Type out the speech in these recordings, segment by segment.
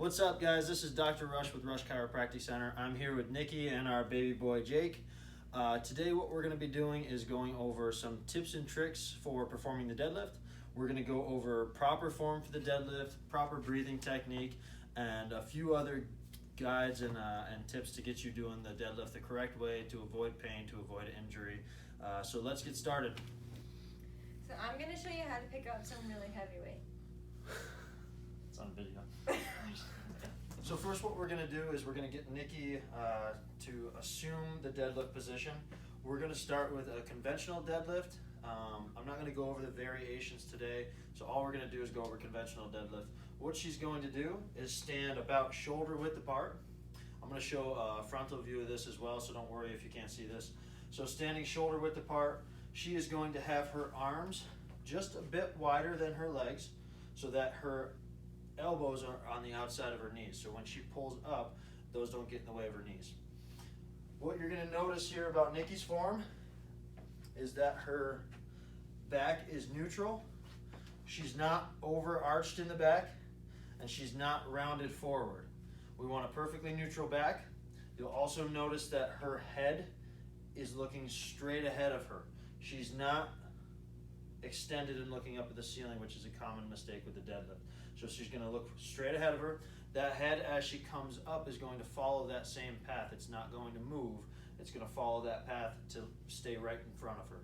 What's up, guys? This is Dr. Rush with Rush Chiropractic Center. I'm here with Nikki and our baby boy Jake. Today what we're going to be doing is going over some tips and tricks for performing the deadlift. We're going to go over proper form for the deadlift, proper breathing technique, and a few other guides and tips to get you doing the deadlift the correct way, to avoid pain, to avoid injury. So let's get started. So I'm going to show you how to pick up some really heavy weight. It's on video. So first what we're going to do is we're going to get Nikki to assume the deadlift position. We're going to start with a conventional deadlift. I'm not going to go over the variations today, so all we're going to do is go over conventional deadlift. What she's going to do is stand about shoulder width apart. I'm going to show a frontal view of this as well, so don't worry if you can't see this. So standing shoulder width apart, she is going to have her arms just a bit wider than her legs so that her elbows are on the outside of her knees. So when she pulls up, those don't get in the way of her knees. What you're going to notice here about Nikki's form is that her back is neutral. She's not overarched in the back, and she's not rounded forward. We want a perfectly neutral back. You'll also notice that her head is looking straight ahead of her. She's not extended and looking up at the ceiling, which is a common mistake with the deadlift. So she's going to look straight ahead of her. That head, as she comes up, is going to follow that same path. It's not going to move. It's going to follow that path to stay right in front of her.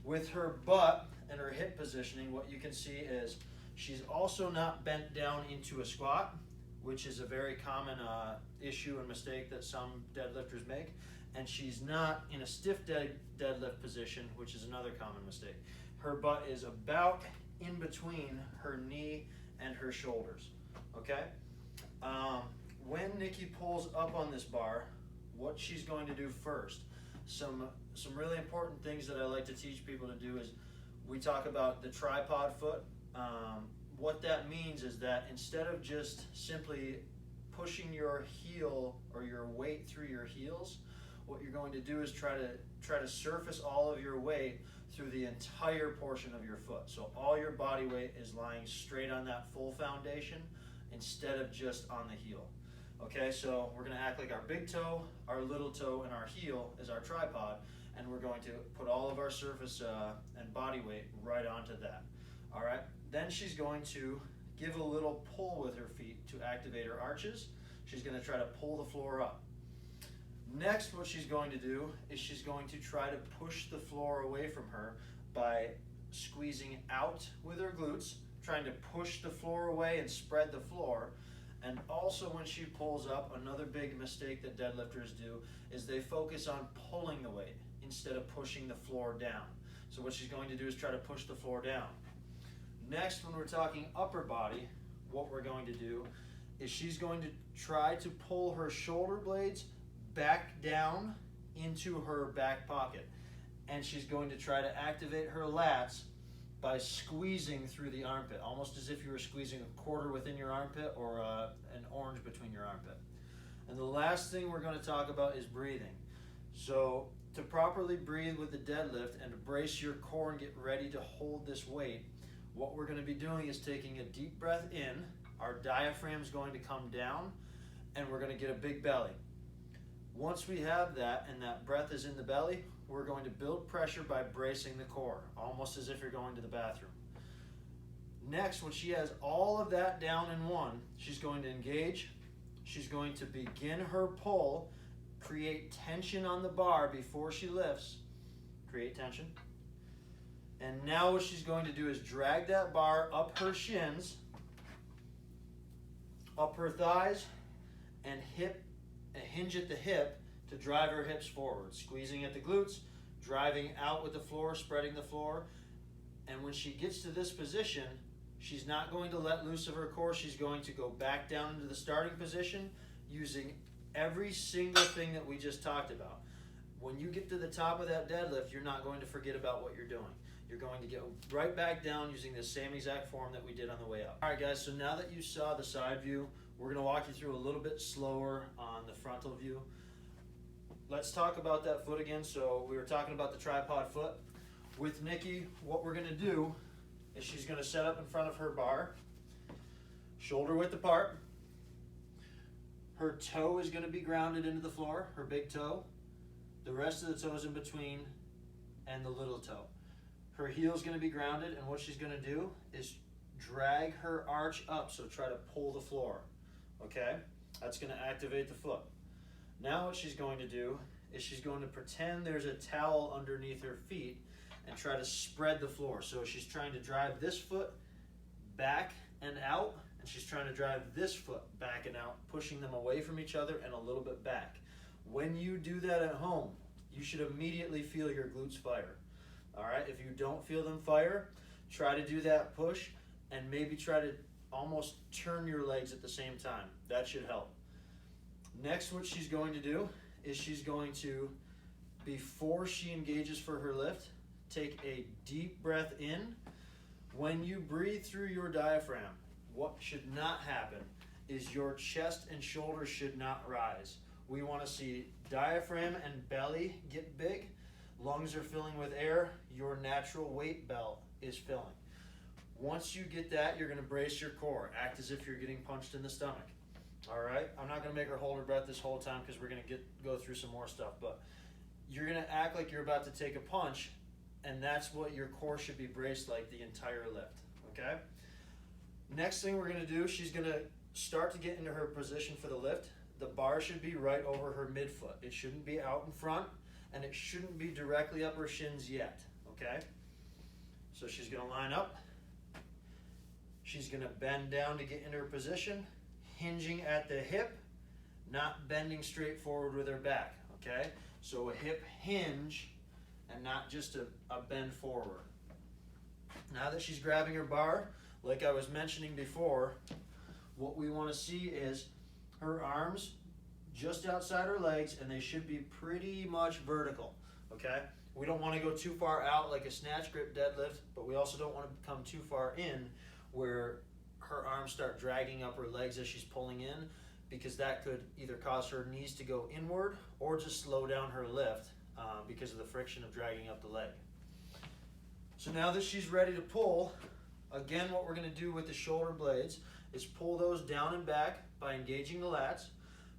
With her butt and her hip positioning, what you can see is she's also not bent down into a squat, which is a very common issue and mistake that some deadlifters make. And she's not in a stiff deadlift position, which is another common mistake. Her butt is about in between her knee and her shoulders, okay? When Nikki pulls up on this bar, what she's going to do first, some really important things that I like to teach people to do is we talk about the tripod foot. What that means is that instead of just simply pushing your heel or your weight through your heels, what you're going to do is try to surface all of your weight through the entire portion of your foot. So all your body weight is lying straight on that full foundation instead of just on the heel. Okay, so we're going to act like our big toe, our little toe, and our heel is our tripod, and we're going to put all of our surface and body weight right onto that. All right, then she's going to give a little pull with her feet to activate her arches. She's going to try to pull the floor up. Next, what she's going to do is she's going to try to push the floor away from her by squeezing out with her glutes, trying to push the floor away and spread the floor. And also when she pulls up, another big mistake that deadlifters do is they focus on pulling the weight instead of pushing the floor down. So what she's going to do is try to push the floor down. Next, when we're talking upper body, what we're going to do is she's going to try to pull her shoulder blades back down into her back pocket, and she's going to try to activate her lats by squeezing through the armpit, almost as if you were squeezing a quarter within your armpit or an orange between your armpit. And the last thing we're going to talk about is breathing. So to properly breathe with the deadlift and to brace your core and get ready to hold this weight, what we're going to be doing is taking a deep breath in, our diaphragm is going to come down, and we're going to get a big belly. Once we have that and that breath is in the belly, we're going to build pressure by bracing the core, almost as if you're going to the bathroom. Next, when she has all of that down in one, she's going to engage. She's going to begin her pull, create tension on the bar before she lifts. Create tension. And now what she's going to do is drag that bar up her shins, up her thighs, and hinge at the hip to drive her hips forward, squeezing at the glutes, driving out with the floor, spreading the floor. And when she gets to this position, she's not going to let loose of her core. She's going to go back down into the starting position using every single thing that we just talked about. When you get to the top of that deadlift, you're not going to forget about what you're doing. You're going to get right back down using the same exact form that we did on the way up. All right, guys, so now that you saw the side view, we're going to walk you through a little bit slower on the frontal view. Let's talk about that foot again. So we were talking about the tripod foot. With Nikki, what we're going to do is she's going to set up in front of her bar, shoulder width apart. Her toe is going to be grounded into the floor, her big toe. The rest of the toes in between and the little toe. Her heel is going to be grounded, and what she's going to do is drag her arch up, so try to pull the floor, okay? That's going to activate the foot. Now what she's going to do is she's going to pretend there's a towel underneath her feet and try to spread the floor. So she's trying to drive this foot back and out, and she's trying to drive this foot back and out, pushing them away from each other and a little bit back. When you do that at home, you should immediately feel your glutes fire. All right, if you don't feel them fire, try to do that push and maybe try to almost turn your legs at the same time. That should help. Next, what she's going to do is she's going to, before she engages for her lift, take a deep breath in. When you breathe through your diaphragm, what should not happen is your chest and shoulders should not rise. We want to see diaphragm and belly get big. Lungs are filling with air. Your natural weight belt is filling. Once you get that, you're going to brace your core. Act as if you're getting punched in the stomach. All right? I'm not going to make her hold her breath this whole time because we're going to go through some more stuff. But you're going to act like you're about to take a punch, and that's what your core should be braced like the entire lift. Okay? Next thing we're going to do, she's going to start to get into her position for the lift. The bar should be right over her midfoot. It shouldn't be out in front, and it shouldn't be directly up her shins yet. Okay? So she's going to line up. She's going to bend down to get into her position, hinging at the hip, not bending straight forward with her back. Okay? So a hip hinge and not just a bend forward. Now that she's grabbing her bar, like I was mentioning before, what we want to see is her arms just outside her legs, and they should be pretty much vertical, okay? We don't want to go too far out like a snatch grip deadlift, but we also don't want to come too far in where her arms start dragging up her legs as she's pulling in, because that could either cause her knees to go inward or just slow down her lift because of the friction of dragging up the leg. So now that she's ready to pull, again, what we're going to do with the shoulder blades is pull those down and back by engaging the lats,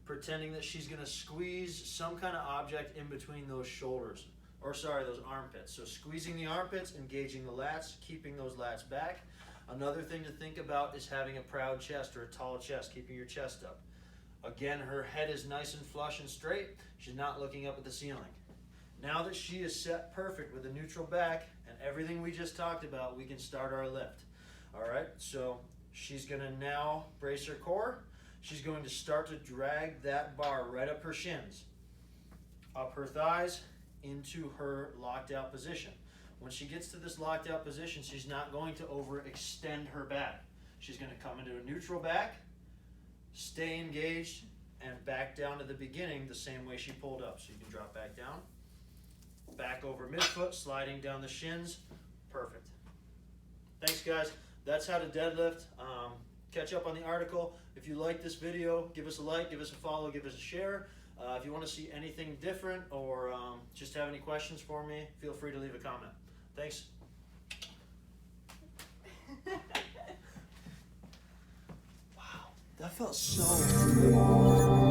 pretending that she's going to squeeze some kind of object in between those shoulders, or sorry, those armpits. So squeezing the armpits, engaging the lats, keeping those lats back. Another thing to think about is having a proud chest or a tall chest, keeping your chest up. Again, her head is nice and flush and straight. She's not looking up at the ceiling. Now that she is set perfect with a neutral back and everything we just talked about, we can start our lift. All right, so she's going to now brace her core. She's going to start to drag that bar right up her shins, up her thighs, into her locked out position. When she gets to this locked out position, she's not going to overextend her back. She's going to come into a neutral back, stay engaged, and back down to the beginning the same way she pulled up. So you can drop back down, back over midfoot, sliding down the shins. Perfect. Thanks, guys. That's how to deadlift. Catch up on the article. If you like this video, give us a like, give us a follow, give us a share. If you want to see anything different or just have any questions for me, feel free to leave a comment. Thanks. Wow, that felt so good.